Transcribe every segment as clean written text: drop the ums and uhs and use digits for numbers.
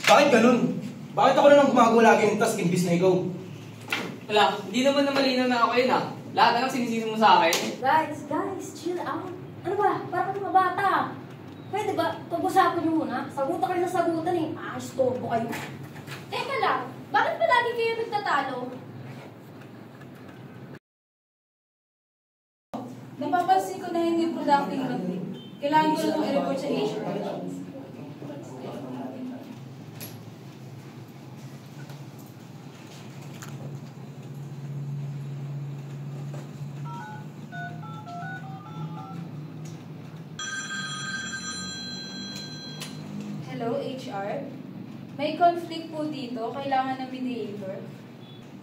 Bakit ganun? Bakit ako na lang gumagawa lagi ng task imbis na ikaw? Wala, hindi naman na malinaw na ako yun ah. Lahat na lang sinisisi mo sa akin. Guys, chill out. Ano ba? Parang mga bata. Pwede ba? Pag-usapan niyo muna. Sagutan kayo sa sagutan eh. Istorbo kayo. Teka lang, bakit ba lagi kayo nagtatalo? Napapansin ko na hindi productive yung team. Kailangan ko lang i-report sa HR. Hello, HR? May conflict po dito. Kailangan ng mediator.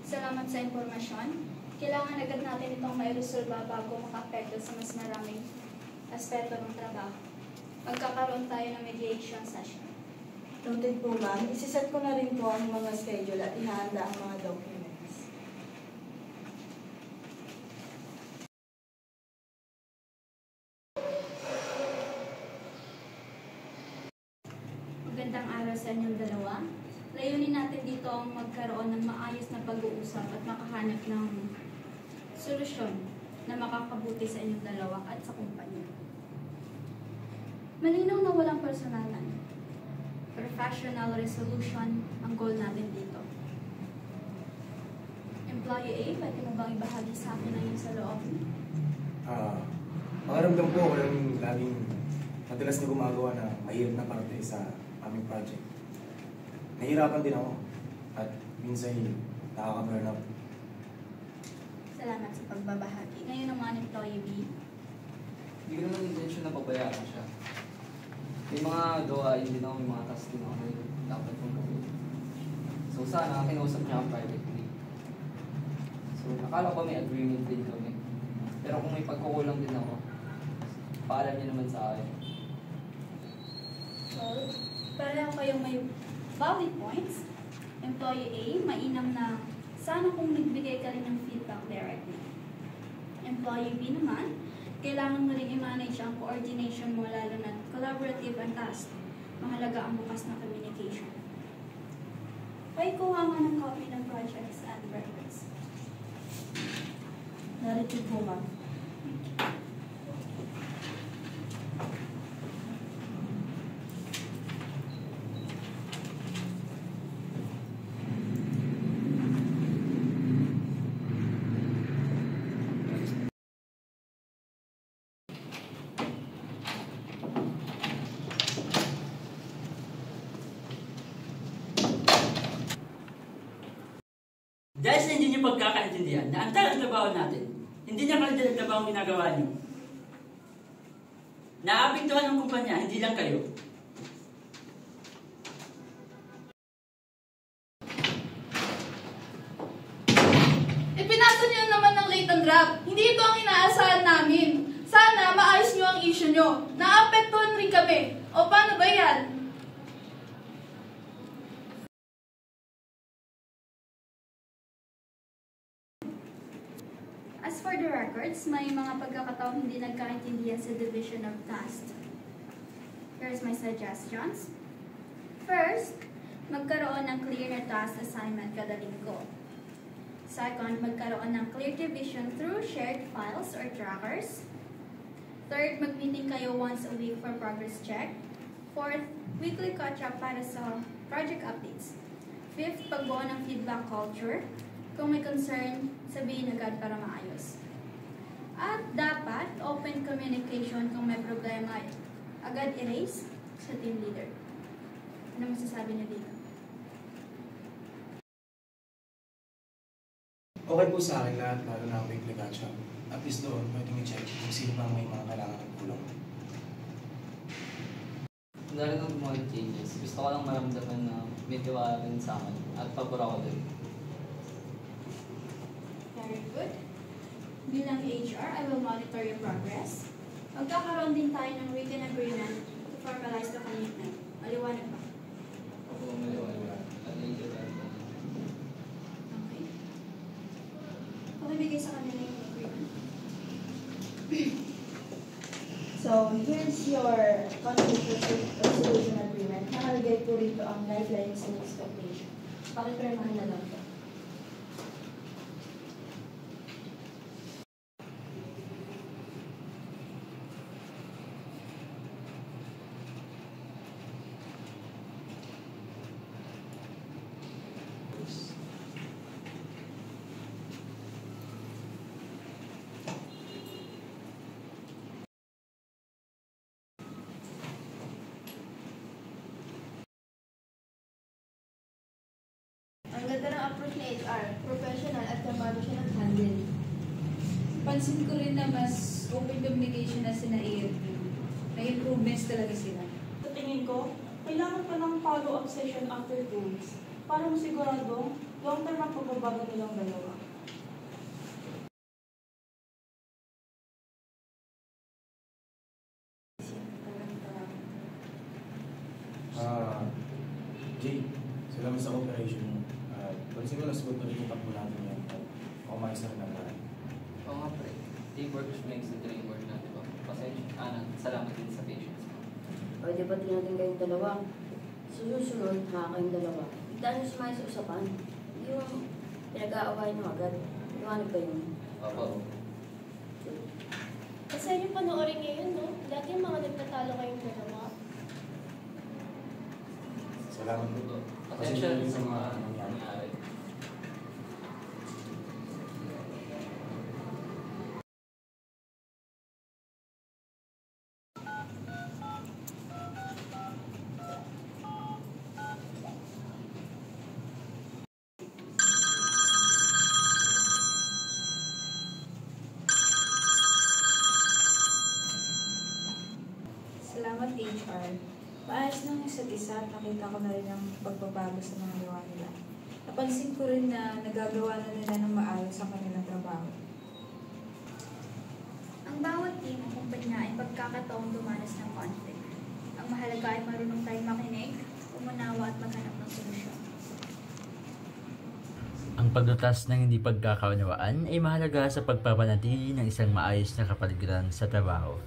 Salamat sa impormasyon. Kailangan agad natin itong mairesolba bago maka-apekto sa mas maraming aspeto ng trabaho. Magkakaroon tayo ng mediation session. Noted po, ma'am. Isiset ko na rin po ang mga schedule at ihanda ang mga documents. Magandang araw sa inyong dalawa. Layunin natin dito ang magkaroon ng maayos na pag-uusap at makahanap ng solusyon na makakabuti sa inyong dalawa at sa kumpanya. Malinaw na walang personalan. Professional resolution ang goal natin dito. Employee A, pwede mo bang ibahagi sa akin ang iyong sa loob? Makaramdam ko ako lang laging madalas na gumagawa na mahirap na parte sa aming project. Nahihirapan din ako at minsan nakaka-burn out. Salamat sa pagbabahagi. Ngayon naman, Employee B. Hindi ko naman intention na pabayaan siya. May mga gawain din ako, may mga task din ako na dapat kong gawin. So sana, kinausap niya ako privately. So nakala ko may agreement din kami. Pero kung may pagkukulang din ako, paalam niya naman sa akin. Well, pareho kayong may valid points. Employee A, mainam na sana kung nagbigay ka rin ng feedback directly. Employee B naman, kailangan mo rin i-manage ang coordination mo lalo na collaborative ang task. Mahalaga ang bukas na communication. Kuha nga ng copy ng projects and records. Narito po, ma'am. Dahil sa hindi niyo pagkakaintindihan na ang talagang trabaho natin, hindi niya kalidad ang trabaho ang ginagawa niyo. Naapektuhan ng kumpanya, hindi lang kayo. Ipinasa niyo naman ng late and draft. Hindi ito ang inaasahan namin. Sana maayos niyo ang issue niyo. Naapektuhan rin kami. O paano ba yan? As for the records, may mga pagkakataong hindi nagkaintindihan sa division of tasks. Here's my suggestions. First, magkaroon ng clear na task assignment kada linggo. Second, magkaroon ng clear division through shared files or trackers. Third, mag-meeting kayo once a week for progress check. Fourth, weekly catch-up para sa project updates. Fifth, pagbuo ng feedback culture. Kung may concern, sabihin agad para maayos. At dapat, open communication kung may problema, agad erase sa team leader. Ano masasabi niyo dito? Okay po sa akin lahat, lalo na ang weekly catch-up. At least doon, pwedeng i-check kung sino bang may mga kailangan ng tulong. Dahil ng mga changes, gusto ko lang maramdaman na may tiwala rin sa akin at pabor ako din. Very good. Bilang HR, I will monitor your progress. Magkakaroon din tayo ng written agreement to formalize the commitment. Maliwanag ba? Ako maliwanag at naiintindihan ko. Okay. Pakibigay sa kanila yung agreement. So, here's your conflict resolution agreement. Nakalagay po po rito ang guidelines and expectation. Pakipirmahan na lang po. Ang ganda ng approach ni HR, professional at kabado siya nag-handle. Pansin ko rin na mas open communication na sina AFP. May improvements talaga sila. Sa tingin ko, kailangan pa ng follow-up session after 2 weeks para masigurado long-term ang pagbabago nilang dalawa. Jay, salamat sa cooperation mo. Pansin ko na sagot na rin yung takbo natin yan. Umayos na rin ang lahat. Oo nga pre, teamwork makes the dream work na, diba? Pasensya, salamat din sa patience mo. O, di ba natin kayong dalawa? Susunod, kayong dalawa. Bigla nyo sumayo sa usapan. Yung pinag-aaway nyo agad. Iwanag ba yun? Oo. Kasi yung panoorin ngayon, no? Dati yung mga nagtatalo kayong dalawa. Salamat po. Pasensya rin sa mga nangyari. nangyari. Salamat HR. Maayos ng isa't isa at nakita ko na rin ang pagbabago sa mga gawa nila. Napansin ko rin na nagagawa na nila ng maayos ang kanilang trabaho. Ang bawat team o kumpanya ay pagkakataong dumanas ng conflict. Ang mahalaga ay marunong tayong makinig, umunawa at maghanap ng solusyon. Ang paglutas ng hindi pagkakaunawaan ay mahalaga sa pagpapanatili ng isang maayos na kapaligiran sa trabaho.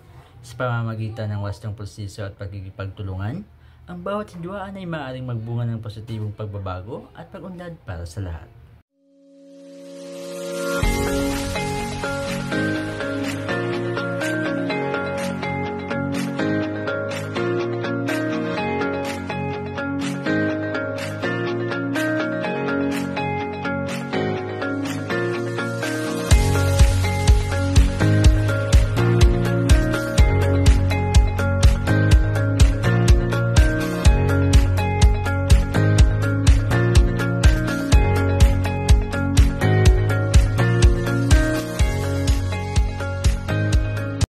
Sa pamamagitan ng wastong proseso at pagkikipagtulungan, ang bawat hidwaan ay maaaring magbunga ng positibong pagbabago at pag-unlad para sa lahat.